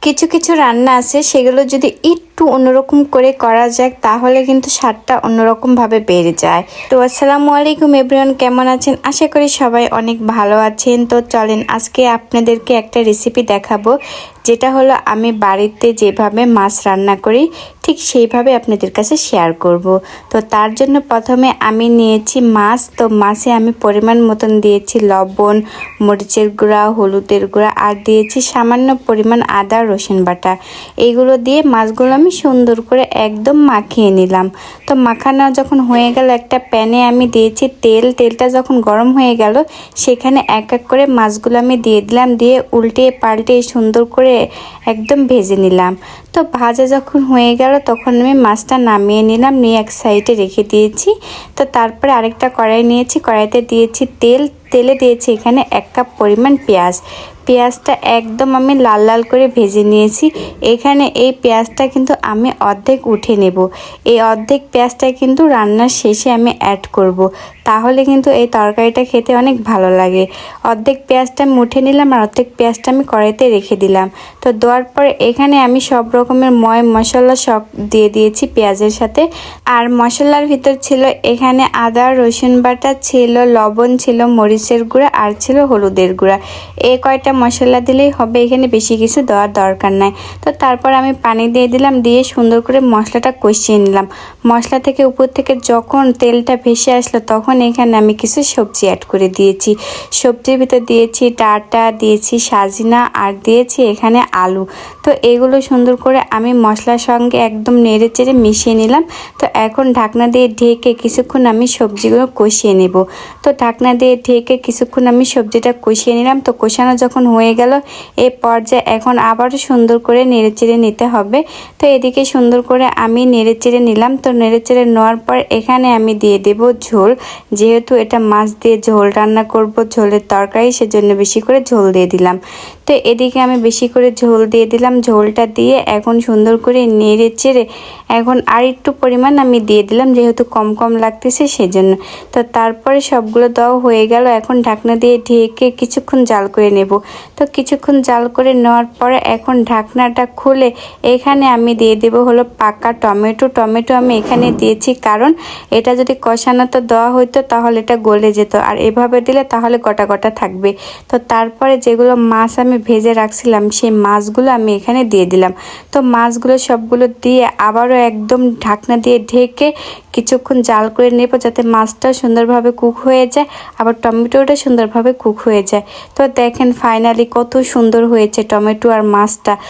কিছু কিছু রান্না আছে সেগুলো যদি একটু অন্যরকম করে করা যায় তাহলে কিন্তু স্বাদটা অন্যরকম ভাবে বেড়ে যায়। তো আসসালামু আলাইকুম এভরিওয়ান, কেমন আছেন? আশা করি সবাই অনেক ভালো আছেন। তো চলেন আজকে আপনাদেরকে একটা রেসিপি দেখাবো, যেটা হলো আমি বাড়িতে যেভাবে মাছ রান্না করি ঠিক সেইভাবে আপনাদের কাছে শেয়ার করব। তো তার জন্য প্রথমে আমি নিয়েছি মাছ। তো মাছে আমি পরিমাণ মতন দিয়েছি লবণ, মরিচের গুঁড়া, হলুদের গুঁড়া আর দিয়েছি সামান্য পরিমাণ আদা রসুন বাটা। এইগুলো দিয়ে মাছগুলো আমি সুন্দর করে একদম মাখিয়ে নিলাম। তো মাখানো যখন হয়ে গেল, একটা প্যানে আমি দিয়েছি তেল। তেলটা যখন গরম হয়ে গেল সেখানে এক এক করে মাছগুলো আমি দিয়ে দিলাম, দিয়ে উল্টে পাল্টে সুন্দর করে একদম ভেজে নিলাম। তো ভাজা যখন হয়ে গেল তখন আমি মাছটা নামিয়ে নিলাম, নিয়ে এক সাইডে রেখে দিয়েছি। তো তারপরে আরেকটা কড়াই নিয়েছি, কড়াইতে দিয়েছি তেল। তেলে দিয়েছি এখানে 1 কাপ পরিমাণ পেঁয়াজ। পেঁয়াজটা একদম আমি লাল লাল করে ভেজে নিয়েছি। এখানে এই পেঁয়াজটা কিন্তু আমি অর্ধেক উঠে নেব। এই অর্ধেক পেঁয়াজটা কিন্তু রান্নার শেষে আমি অ্যাড করব, তাহলে কিন্তু এই তরকারিটা খেতে অনেক ভালো লাগে। অর্ধেক পেঁয়াজটা আমি উঠে নিলাম আর অর্ধেক পেঁয়াজটা আমি কড়াইতে রেখে দিলাম। তো দেওয়ার পরে এখানে আমি সব রকমের মশলা সব দিয়ে দিয়েছি পেঁয়াজের সাথে। আর মশলার ভিতর ছিল এখানে আদা রসুন বাটা ছিল, লবণ ছিল, মরিচের গুঁড়া আর ছিল হলুদের গুঁড়া। এই কয়টা মশলা দিলেই হবে, এখানে বেশি কিছু দেওয়ার দরকার নাই। তো তারপর আমি পানি দিয়ে দিলাম, দিয়ে সুন্দর করে মশলাটা কষিয়ে নিলাম। মশলা থেকে উপর থেকে যখন তেলটা ভেসে আসলো তখন এখানে আমি কিছু সবজি অ্যাড করে দিয়েছি। সবজির ভিতর দিয়েছি ডাঁটা, দিয়েছি সাজিনা আর দিয়েছি এখানে আলু। তো এগুলো সুন্দর করে আমি মশলার সঙ্গে একদম নেড়ে চেড়ে মিশিয়ে নিলাম। তো এখন ঢাকনা দিয়ে ঢেকে কিছুক্ষণ আমি সবজিগুলো কষিয়ে নেব। তো ঢাকনা দিয়ে ঢেকে কিছুক্ষণ আমি সবজিটা কষিয়ে নিলাম। তো কষানো যখন হয়ে গেল এই পর্যায়ে এখন আবারও সুন্দর করে নেড়ে চেড়ে নিতে হবে। তো এদিকে সুন্দর করে আমি নেড়ে চেড়ে নিলাম। তো নেড়ে চেড়ে নেওয়ার পর এখানে আমি দিয়ে দেব ঝোল। যেহেতু এটা মাছ দিয়ে ঝোল রান্না করব, ঝোলের তরকারি, সেজন্য বেশি করে ঝোল দিয়ে দিলাম। তো এদিকে আমি বেশি করে ঝোল দিয়ে দিলাম। ঝোলটা দিয়ে এখন সুন্দর করে নেড়ে চেড়ে এখন আর একটু পরিমাণ আমি দিয়ে দিলাম, যেহেতু কম কম লাগতেছে সেজন্য। তো তারপরে সবগুলো দেওয়া হয়ে গেল। এখন ঢাকনা দিয়ে ঢেকে কিছুক্ষণ জাল করে নেব। তো কিছুক্ষণ জাল করে নেওয়ার পরে এখন ঢাকনাটা খুলে এখানে আমি দিয়ে দেব হলো পাকা টমেটো। টমেটো আমি এখানে দিয়েছি কারণ এটা যদি কষানোতে দেওয়া হইতো তাহলে এটা গলে যেত, আর এভাবে দিলে তাহলে গোটা গোটা থাকবে। তো তারপরে যেগুলো মাছ আমি ভেজে রাখছিলাম সেই মাছগুলো আমি এখানে দিয়ে দিলাম। তো মাছগুলো সবগুলো দিয়ে আবারও একদম ঢাকনা দিয়ে ঢেকে কিছুক্ষণ জাল করে নেব, যাতে মাছটা সুন্দরভাবে কুক হয়ে যায় আবার টমেটোটা সুন্দরভাবে কুক হয়ে যায়। তো দেখেন ফাইনালি কত সুন্দর হয়েছে টমেটো আর মাছটা।